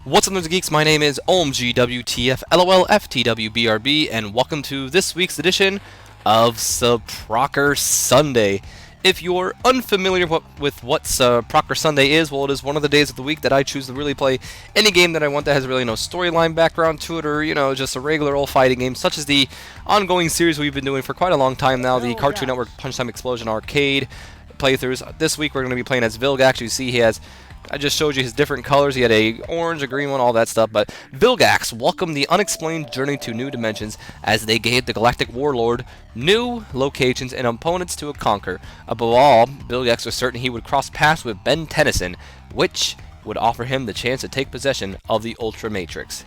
What's up, Nerds and Geeks? My name is OMGWTFLOLFTWBRB, and welcome to this week's edition of Suprocker Sunday. If you're unfamiliar with what Suprocker Sunday is, well, it is one of the days of the week that I choose to really play any game that I want that has really no storyline background to it, or, just a regular old fighting game, such as the ongoing series we've been doing for quite a long time now, the Cartoon Network Punch Time Explosion Arcade playthroughs. This week we're going to be playing as Vilgax. You see I just showed you his different colors. He had a orange, a green one, all that stuff. But Vilgax welcomed the unexplained journey to new dimensions as they gave the Galactic Warlord new locations and opponents to conquer. Above all, Vilgax was certain he would cross paths with Ben Tennyson, which would offer him the chance to take possession of the Ultra Matrix.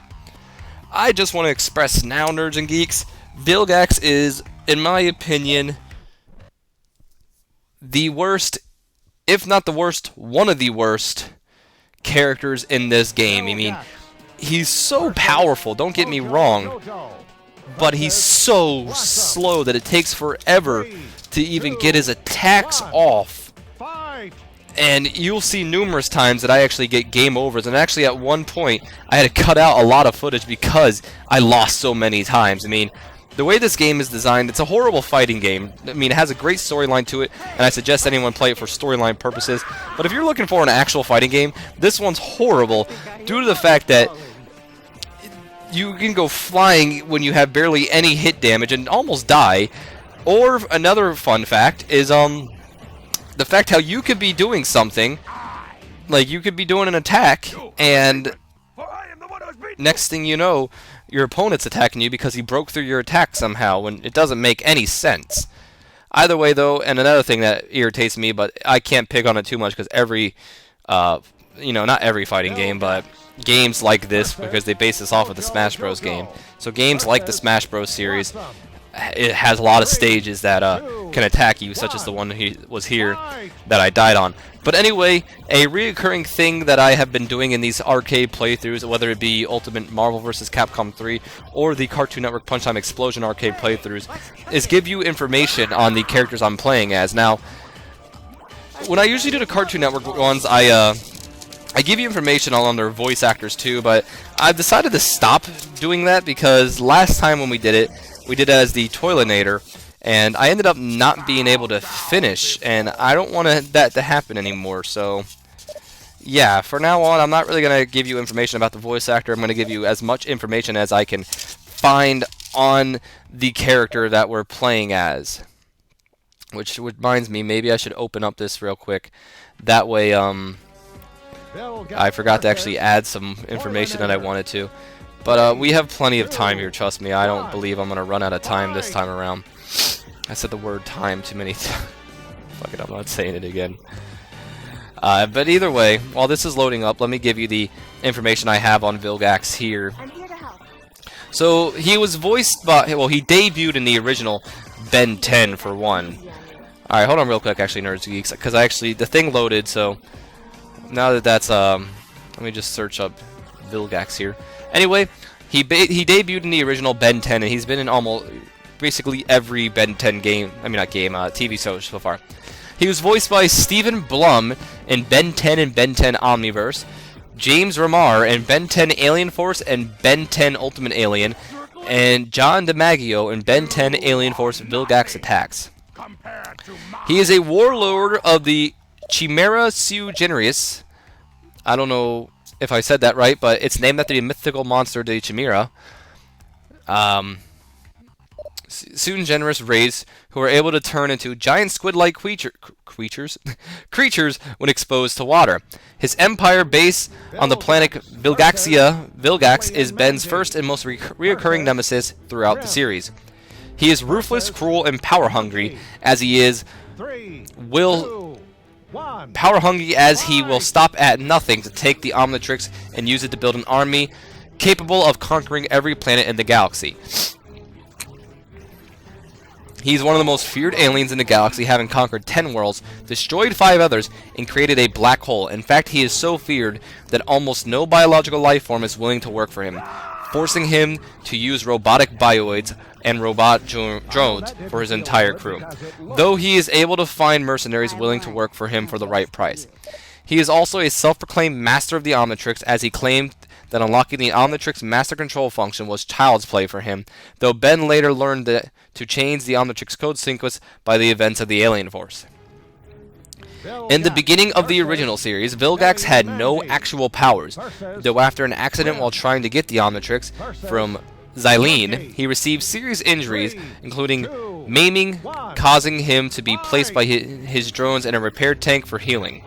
I just want to express now, Nerds and Geeks, Vilgax is, in my opinion, the worst, if not the worst, one of the worst characters in this game. I mean, he's so powerful, don't get me wrong, but he's so slow that it takes forever to even get his attacks off. And you'll see numerous times that I actually get game overs, and actually at one point I had to cut out a lot of footage because I lost so many times. I mean, the way this game is designed, it's a horrible fighting game. I mean, it has a great storyline to it, and I suggest anyone play it for storyline purposes. But if you're looking for an actual fighting game, this one's horrible due to the fact that you can go flying when you have barely any hit damage and almost die. Or another fun fact is the fact how you could be doing something, like you could be doing an attack, and next thing you know, your opponent's attacking you because he broke through your attack somehow, when it doesn't make any sense. Either way, though, and another thing that irritates me, but I can't pick on it too much because every, not every fighting game, but games like this, because they base this off of the Smash Bros. Game. So games like the Smash Bros. Series, it has a lot of stages that can attack you, such as the one was here that I died on. But anyway, a reoccurring thing that I have been doing in these arcade playthroughs, whether it be Ultimate Marvel vs. Capcom 3 or the Cartoon Network Punch Time Explosion arcade playthroughs, is give you information on the characters I'm playing as. Now, when I usually do the Cartoon Network ones, I give you information on their voice actors too, but I've decided to stop doing that because last time when we did it as the Toilinator, and I ended up not being able to finish, and I don't want that to happen anymore. So yeah, for now on, I'm not really going to give you information about the voice actor. I'm going to give you as much information as I can find on the character that we're playing as. Which reminds me, maybe I should open up this real quick. That way, I forgot to actually add some information that I wanted to. But we have plenty of time here, trust me. I don't believe I'm going to run out of time this time around. I said the word time too many times. Fuck it, I'm not saying it again. But either way, while this is loading up, let me give you the information I have on Vilgax here. So, he was voiced by, well, he debuted in the original Ben 10 for one. Alright, hold on real quick, actually, Nerds and Geeks, because the thing loaded, so now that that's, let me just search up Vilgax here. Anyway, he debuted in the original Ben 10, and he's been in almost basically every Ben 10 game, TV show so far. He was voiced by Stephen Blum in Ben 10 and Ben 10 Omniverse, James Remar in Ben 10 Alien Force and Ben 10 Ultimate Alien, and John DiMaggio in Ben 10 Alien Force Vilgax Attacks. He is a warlord of the Chimera Sui Generis. I don't know if I said that right, but it's named after the mythical monster, the Chimera. Sui Generis race who are able to turn into giant squid-like creatures when exposed to water. His empire base on the planet Vilgax is Ben's first and most reoccurring nemesis throughout the series. He is ruthless, cruel, and power-hungry as he will stop at nothing to take the Omnitrix and use it to build an army capable of conquering every planet in the galaxy. He's one of the most feared aliens in the galaxy, having conquered 10 worlds, destroyed 5 others, and created a black hole. In fact, he is so feared that almost no biological life form is willing to work for him, forcing him to use robotic bioids and robot drones for his entire crew, though he is able to find mercenaries willing to work for him for the right price. He is also a self-proclaimed master of the Omnitrix, as he claimed that unlocking the Omnitrix Master Control function was child's play for him, though Ben later learned to change the Omnitrix code sequence by the events of the Alien Force. In the beginning of the original series, Vilgax had no actual powers, though after an accident while trying to get the Omnitrix from Xylene, he received serious injuries, including maiming, causing him to be placed by his drones in a repair tank for healing,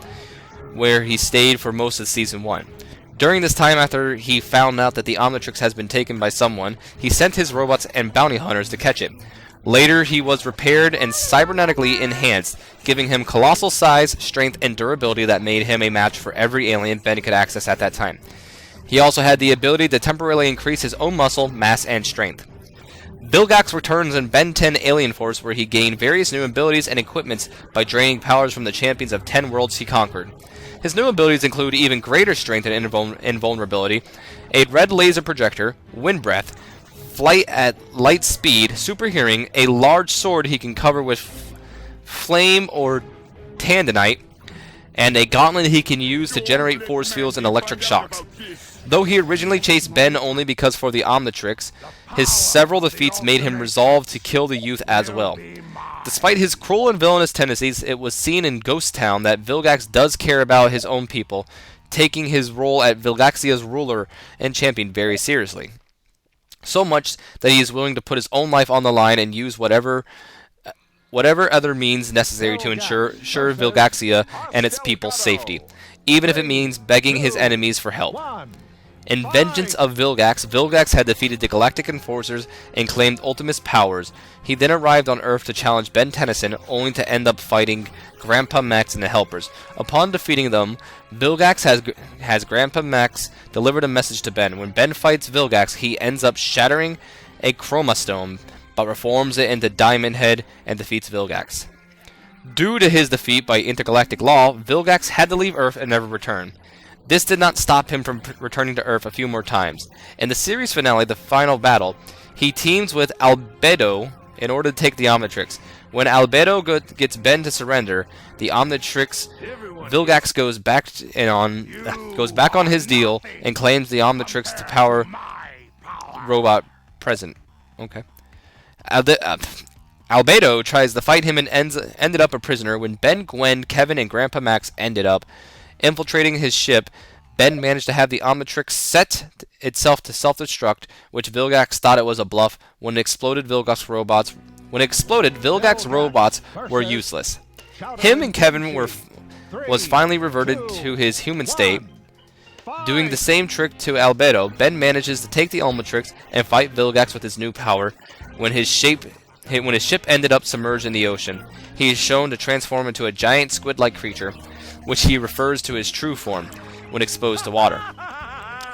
where he stayed for most of Season 1. During this time, after he found out that the Omnitrix has been taken by someone, he sent his robots and bounty hunters to catch it. Later, he was repaired and cybernetically enhanced, giving him colossal size, strength, and durability that made him a match for every alien Ben could access at that time. He also had the ability to temporarily increase his own muscle, mass, and strength. Vilgax returns in Ben 10 Alien Force, where he gained various new abilities and equipments by draining powers from the champions of 10 worlds he conquered. His new abilities include even greater strength and invulnerability, a red laser projector, wind breath, flight at light speed, super hearing, a large sword he can cover with flame or tandonite, and a gauntlet he can use to generate force fields and electric shocks. Though he originally chased Ben only because for the Omnitrix, his several defeats made him resolve to kill the youth as well. Despite his cruel and villainous tendencies, it was seen in Ghost Town that Vilgax does care about his own people, taking his role as Vilgaxia's ruler and champion very seriously. So much that he is willing to put his own life on the line and use whatever other means necessary to ensure Vilgaxia and its people's safety, even if it means begging his enemies for help. In Vengeance of Vilgax, Vilgax had defeated the Galactic Enforcers and claimed Ultimus powers. He then arrived on Earth to challenge Ben Tennyson, only to end up fighting Grandpa Max and the Helpers. Upon defeating them, Vilgax has Grandpa Max delivered a message to Ben. When Ben fights Vilgax, he ends up shattering a Chroma Stone, but reforms it into Diamond Head and defeats Vilgax. Due to his defeat by intergalactic law, Vilgax had to leave Earth and never return. This did not stop him from returning to Earth a few more times. In the series finale, the final battle, he teams with Albedo in order to take the Omnitrix. When Albedo gets Ben to surrender, the Omnitrix, Vilgax goes back on his deal and claims the Omnitrix to power robot present. Okay. Albedo tries to fight him and ended up a prisoner. When Ben, Gwen, Kevin, and Grandpa Max ended up infiltrating his ship, Ben managed to have the Omnitrix set itself to self-destruct, which Vilgax thought it was a bluff. When it exploded, Vilgax robots were useless. Him and Kevin was finally reverted to his human state. Doing the same trick to Albedo, Ben manages to take the Omnitrix and fight Vilgax with his new power. When his ship ended up submerged in the ocean, he is shown to transform into a giant squid-like creature, which he refers to as true form when exposed to water.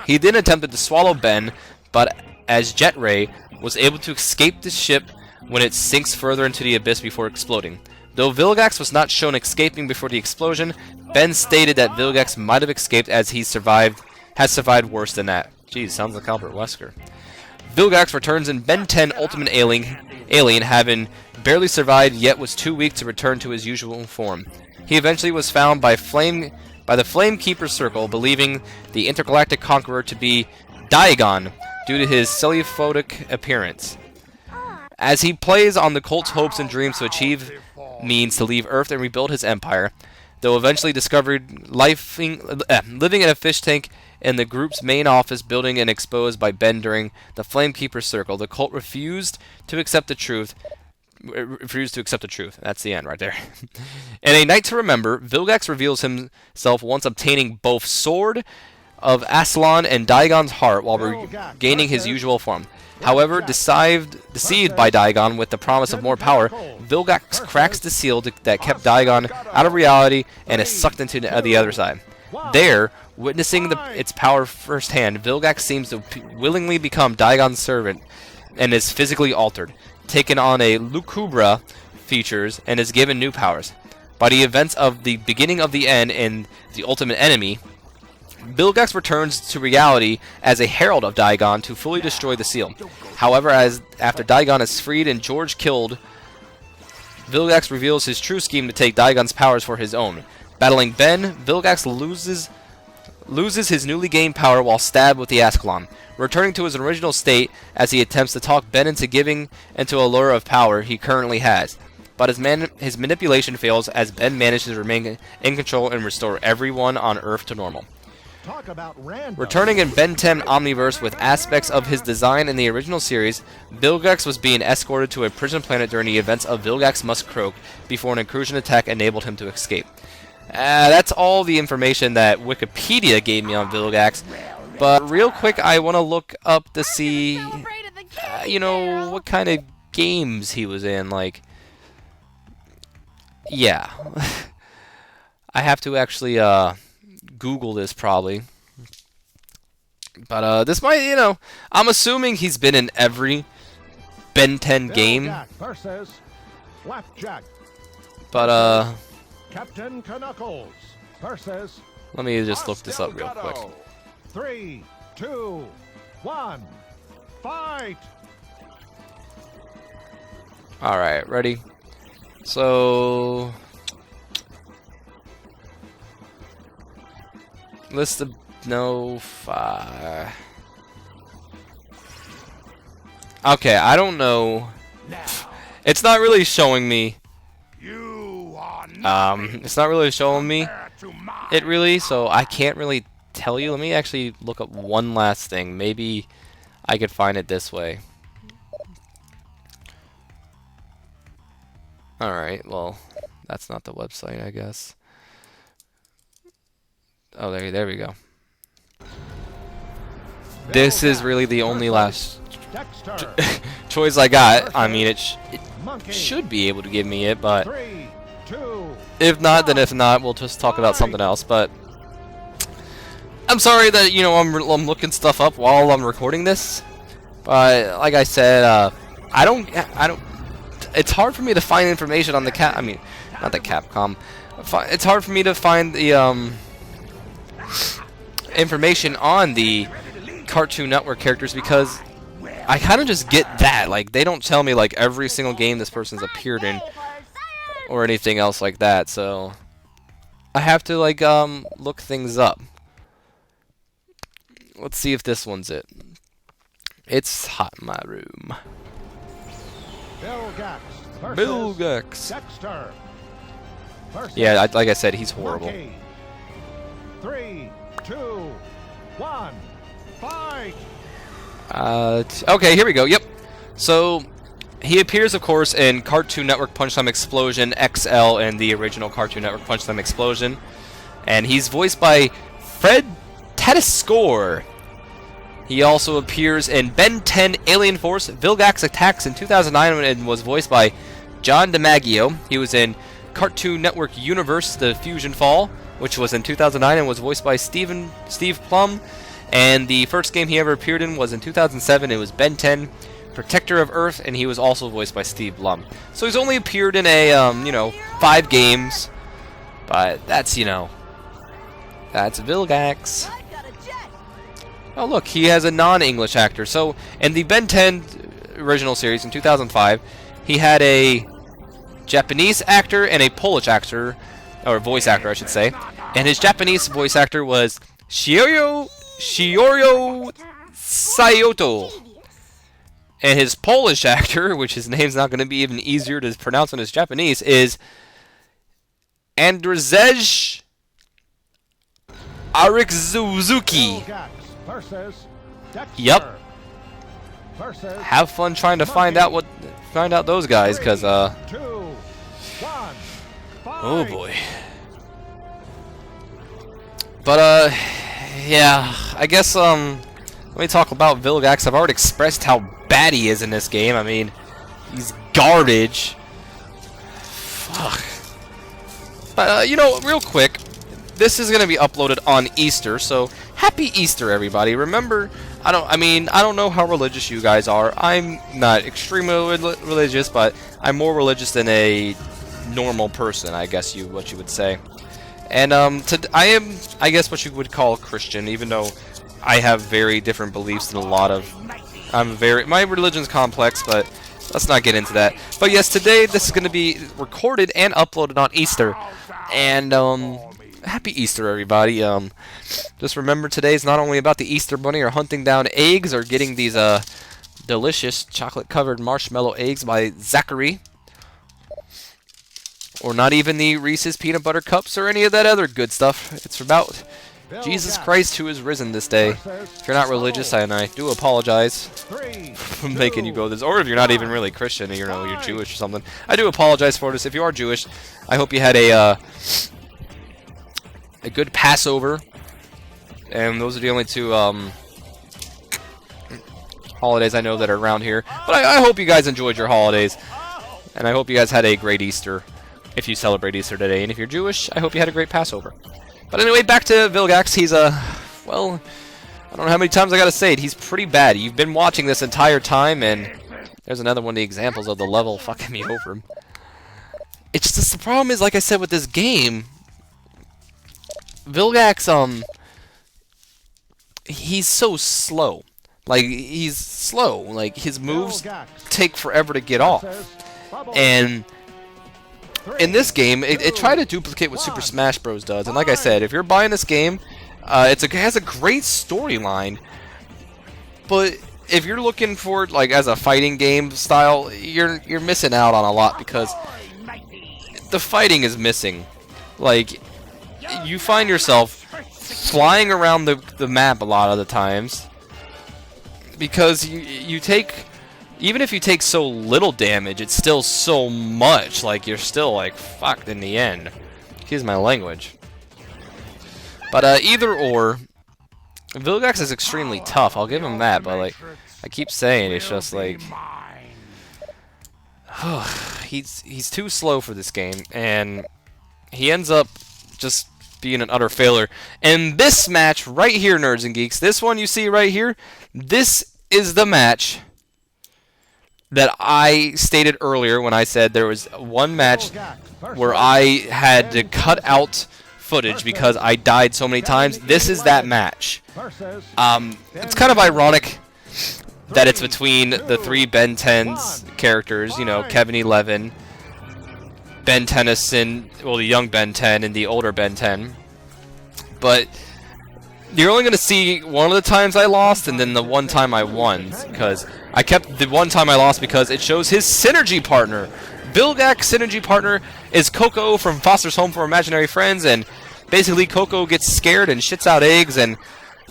He then attempted to swallow Ben, but as Jet Ray was able to escape the ship when it sinks further into the abyss before exploding. Though Vilgax was not shown escaping before the explosion, Ben stated that Vilgax might have escaped as has survived worse than that. Jeez, sounds like Albert Wesker. Vilgax returns in Ben 10 Ultimate Alien, having barely survived yet was too weak to return to his usual form. He eventually was found by the Flame Keeper's Circle, believing the intergalactic conqueror to be Diagon due to his celiphotic appearance. As he plays on the cult's hopes and dreams to achieve means to leave Earth and rebuild his empire, though eventually discovered living in a fish tank in the group's main office building and exposed by Ben during the Flame Keeper's Circle, the cult refused to accept the truth. That's the end right there. In A Night to Remember, Vilgax reveals himself once obtaining both Sword of Aslan and Diagon's heart while regaining his usual form. However, deceived by Diagon with the promise of more power, Vilgax cracks the seal that kept Diagon out of reality and is sucked into the other side. There, witnessing its power firsthand, Vilgax seems to willingly become Diagon's servant and is physically altered, taken on a Lucubra features, and is given new powers. By the events of the beginning of the end and the ultimate enemy, Vilgax returns to reality as a herald of Diagon to fully destroy the seal. However, after Diagon is freed and George killed, Vilgax reveals his true scheme to take Diagon's powers for his own. Battling Ben, Vilgax loses his newly gained power while stabbed with the Ascalon, returning to his original state as he attempts to talk Ben into giving into a lure of power he currently has. But his manipulation fails as Ben manages to remain in control and restore everyone on Earth to normal. Returning in Ben 10 Omniverse with aspects of his design in the original series, Vilgax was being escorted to a prison planet during the events of Vilgax Must Croak before an incursion attack enabled him to escape. That's all the information that Wikipedia gave me on Vilgax. But real quick, I want to look up to see, you know, what kind of games he was in. Like, yeah. I have to actually, Google this probably. But this might, you know, I'm assuming he's been in every Ben 10 game. But Captain Knuckles versus let me just look this up real quick. 3, 2, 1, fight! Alright, ready? So list of okay, I don't know. It's not really showing me. It's not really showing me it really, so I can't really tell you. Let me actually look up one last thing. Maybe I could find it this way. Alright, well, that's not the website, I guess. Oh, there we go. This is really the only last choice I got. I mean, it should be able to give me it, but if not, then if not, we'll just talk about something else. But I'm sorry that, you know, I'm looking stuff up while I'm recording this. But like I said, I don't. It's hard for me to find information on the I mean, not the Capcom. It's hard for me to find the information on the Cartoon Network characters because I kind of just get that. Like, they don't tell me like every single game this person's appeared in or anything else like that. So I have to like look things up. Let's see if this one's it. It's hot in my room. Vilgax. Yeah, like I said, he's horrible. 3, 2, 1, fight! Okay, here we go. Yep. So he appears, of course, in Cartoon Network Punch Time Explosion XL and the original Cartoon Network Punch Time Explosion, and he's voiced by Fred Tatasciore. He also appears in Ben 10 Alien Force Vilgax Attacks in 2009 and was voiced by John DiMaggio. He was in Cartoon Network Universe The Fusion Fall, which was in 2009 and was voiced by Steve Plum. And the first game he ever appeared in was in 2007. It was Ben 10 Protector of Earth, and he was also voiced by Steve Blum. So he's only appeared in a, 5 games. But that's, that's Vilgax. Oh, look, he has a non-English actor. So, in the Ben 10 original series in 2005, he had a Japanese actor and a Polish actor, or voice actor, I should say. And his Japanese voice actor was Shioryo Sayoto. And his Polish actor, which his name's not going to be even easier to pronounce than his Japanese, is Andrzej Arikzuzuki. Yep. Have fun trying to find out those guys, because oh boy. But yeah, I guess let me talk about Vilgax. I've already expressed how bad he is in this game. I mean, he's garbage. Fuck. But real quick, this is gonna be uploaded on Easter, so happy Easter, everybody. Remember, I don't know how religious you guys are. I'm not extremely religious, but I'm more religious than a normal person, I guess what you would say. And I am, I guess, what you would call a Christian, even though I have very different beliefs than a lot of. My religion's complex, but let's not get into that. But yes, today this is going to be recorded and uploaded on Easter, and happy Easter, everybody. Just remember today's not only about the Easter Bunny or hunting down eggs or getting these delicious chocolate-covered marshmallow eggs by Zachary, or not even the Reese's peanut butter cups or any of that other good stuff. It's about Jesus Christ who is risen this day. If you're not religious, and I do apologize for making you go this, or if you're not even really Christian, you know, you're Jewish or something, I do apologize for this. If you are Jewish, I hope you had a good Passover, and those are the only two holidays I know that are around here. But I hope you guys enjoyed your holidays, and I hope you guys had a great Easter if you celebrate Easter today, and if you're Jewish, I hope you had a great Passover. But anyway, back to Vilgax. He's well, I don't know how many times I gotta say it. He's pretty bad. You've been watching this entire time, and there's another one of the examples of the level fucking me over. It's just the problem is, like I said with this game, Vilgax, he's so slow. Like, he's slow. Like, his moves take forever to get off. And in this game, it tried to duplicate what Super Smash Bros. Does, and like I said, if you're buying this game, it has a great storyline, but if you're looking for it, like, as a fighting game style, you're missing out on a lot, because the fighting is missing. Like, you find yourself flying around the map a lot of the times, because you take... Even if you take so little damage, it's still so much. Like, you're still, like, fucked in the end. Excuse my language. But, either or, Vilgax is extremely tough. I'll give him that, but, like, I keep saying, it's just, like... he's too slow for this game, and he ends up just being an utter failure. And this match right here, Nerds and Geeks, this one you see right here, this is the match that I stated earlier when I said there was one match where I had to cut out footage because I died so many times. This is that match. It's kind of ironic that it's between the three Ben 10's characters, you know, Kevin 11, Ben Tennyson, well, the young Ben 10 and the older Ben 10. But you're only going to see one of the times I lost and then the one time I won, because I kept the one time I lost because it shows his synergy partner. Vilgax synergy partner is Coco from Foster's Home for Imaginary Friends, and basically Coco gets scared and shits out eggs, and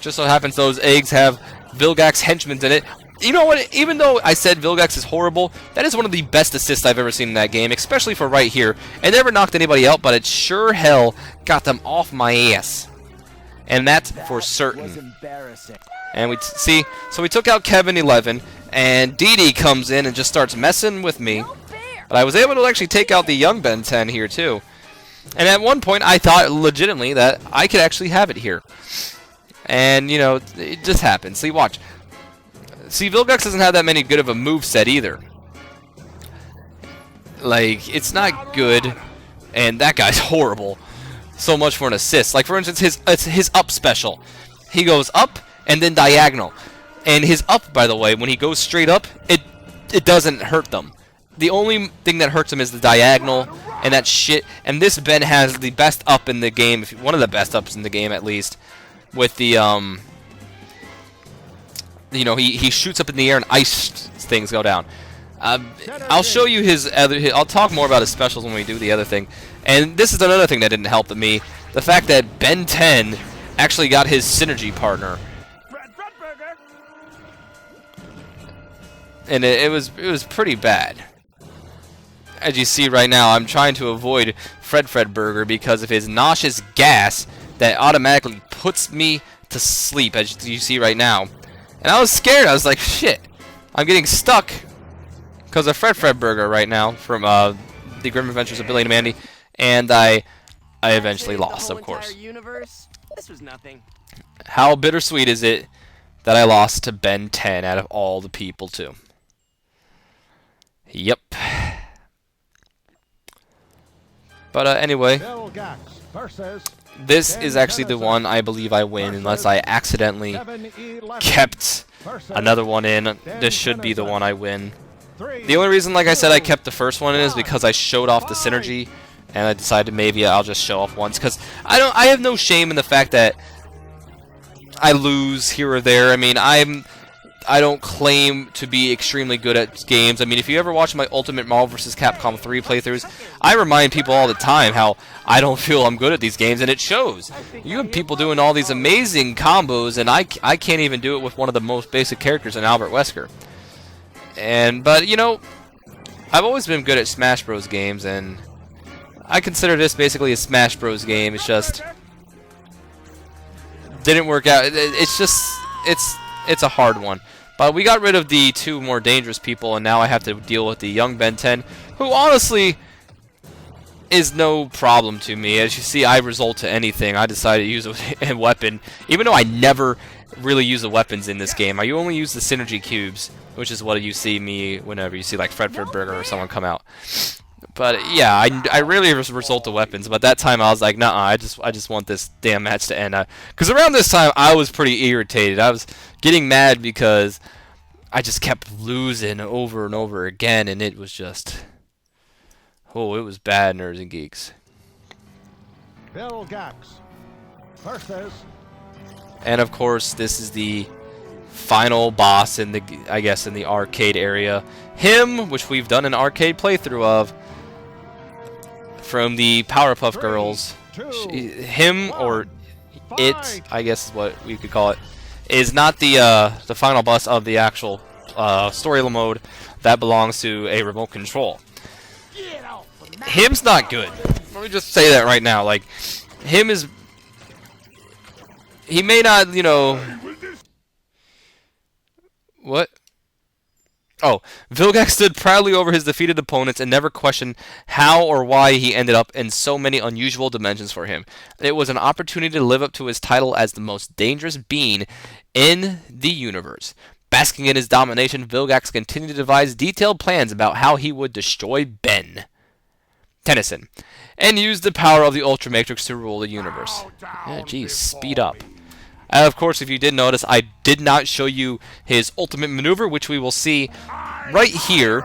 just so happens those eggs have Vilgax henchmen in it. You know what, even though I said Vilgax is horrible, that is one of the best assists I've ever seen in that game, especially for right here. It never knocked anybody out, but it sure hell got them off my ass. And that's for certain. And we see, so we took out Kevin 11, and Dee Dee comes in and just starts messing with me. But I was able to actually take out the young Ben 10 here too. And at one point I thought legitimately that I could actually have it here. And, you know, it just happened. See, watch. See, Vilgax doesn't have that many good of a moveset either. Like, it's not good, and that guy's horrible. So much for an assist. Like, for instance, his up special. He goes up and then diagonal. And his up, by the way, when he goes straight up, it doesn't hurt them. The only thing that hurts him is the diagonal and that shit. And this Ben has the best up in the game, one of the best ups in the game at least, with the you know, he shoots up in the air and ice things go down. I'll show you his other. I'll talk more about his specials when we do the other thing. And this is another thing that didn't help me: the fact that Ben 10 actually got his synergy partner. And it was pretty bad. As you see right now, I'm trying to avoid Fred Burger because of his nauseous gas that automatically puts me to sleep, as you see right now. And I was scared. I was like, shit, I'm getting stuck because of Fred Burger right now from the Grim Adventures of Billy and Mandy. And I eventually lost, of course. This was nothing. How bittersweet is it that I lost to Ben 10 out of all the people, too? Yep. But anyway, this is actually the one I believe I win, unless I accidentally kept another one in. This should be the one I win. The only reason, like I said, I kept the first one in is because I showed off the synergy and I decided maybe I'll just show off once, because I have no shame in the fact that I lose here or there. I mean, I don't claim to be extremely good at games. I mean, if you ever watch my Ultimate Marvel vs. Capcom 3 playthroughs, I remind people all the time how I don't feel I'm good at these games, and it shows. You have people doing all these amazing combos, and I can't even do it with one of the most basic characters in Albert Wesker. But, you know, I've always been good at Smash Bros. Games, and I consider this basically a Smash Bros. Game. It's just didn't work out. It's just it's a hard one. But we got rid of the 2 more dangerous people, and now I have to deal with the young Ben 10, who honestly is no problem to me. As you see, I result to anything. I decided to use a weapon, even though I never really use the weapons in this game. I only use the synergy cubes, which is what you see me whenever you see like Fred Burger or someone come out. But yeah, I rarely resort to weapons. But that time I was like, nah, I just want this damn match to end. Because around this time I was pretty irritated. I was getting mad because I just kept losing over and over again, and it was just, oh, it was bad, nerds and geeks. Vilgax versus. And of course, this is the final boss in the, I guess, in the arcade area. Him, which we've done an arcade playthrough of from the Powerpuff Girls. Him, or it, I guess is what we could call it, is not the final boss of the actual story mode. That belongs to a remote control. Him's not good. Let me just say that right now. Like, him is, he may not, you know, what? Oh, Vilgax stood proudly over his defeated opponents and never questioned how or why he ended up in so many unusual dimensions for him. It was an opportunity to live up to his title as the most dangerous being in the universe. Basking in his domination, Vilgax continued to devise detailed plans about how he would destroy Ben Tennyson and use the power of the Ultra Matrix to rule the universe. Yeah, geez, speed up. Of course, if you did notice, I did not show you his ultimate maneuver, which we will see right here.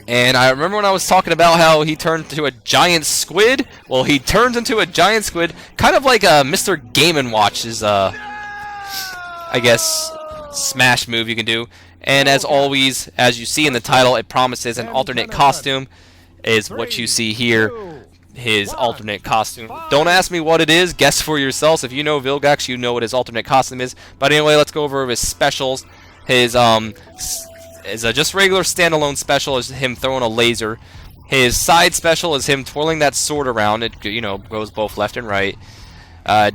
And I remember when I was talking about how he turned into a giant squid. Well, he turns into a giant squid, kind of like Mr. Game & Watch's, I guess, smash move you can do. And as always, as you see in the title, it promises an alternate costume, is what you see here. His alternate costume. Don't ask me what it is. Guess for yourselves. If you know Vilgax, you know what his alternate costume is. But anyway, let's go over his specials. His just regular standalone special is him throwing a laser. His side special is him twirling that sword around. It, you know, goes both left and right.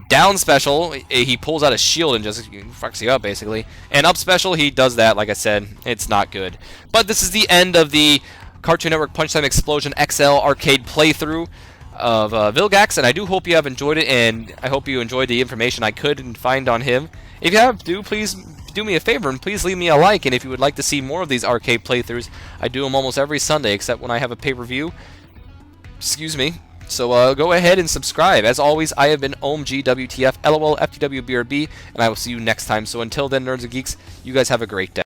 Down special, he pulls out a shield and just fucks you up, basically. And up special, he does that. Like I said, it's not good. But this is the end of the Cartoon Network Punch Time Explosion XL arcade playthrough of Vilgax, and I do hope you have enjoyed it, and I hope you enjoyed the information I could find on him. If you have, please do me a favor and please leave me a like, and if you would like to see more of these arcade playthroughs, I do them almost every Sunday except when I have a pay-per-view. Excuse me. So go ahead and subscribe. As always, I have been OMG WTF LOL FTW BRB, and I will see you next time. So until then, nerds and geeks, you guys have a great day.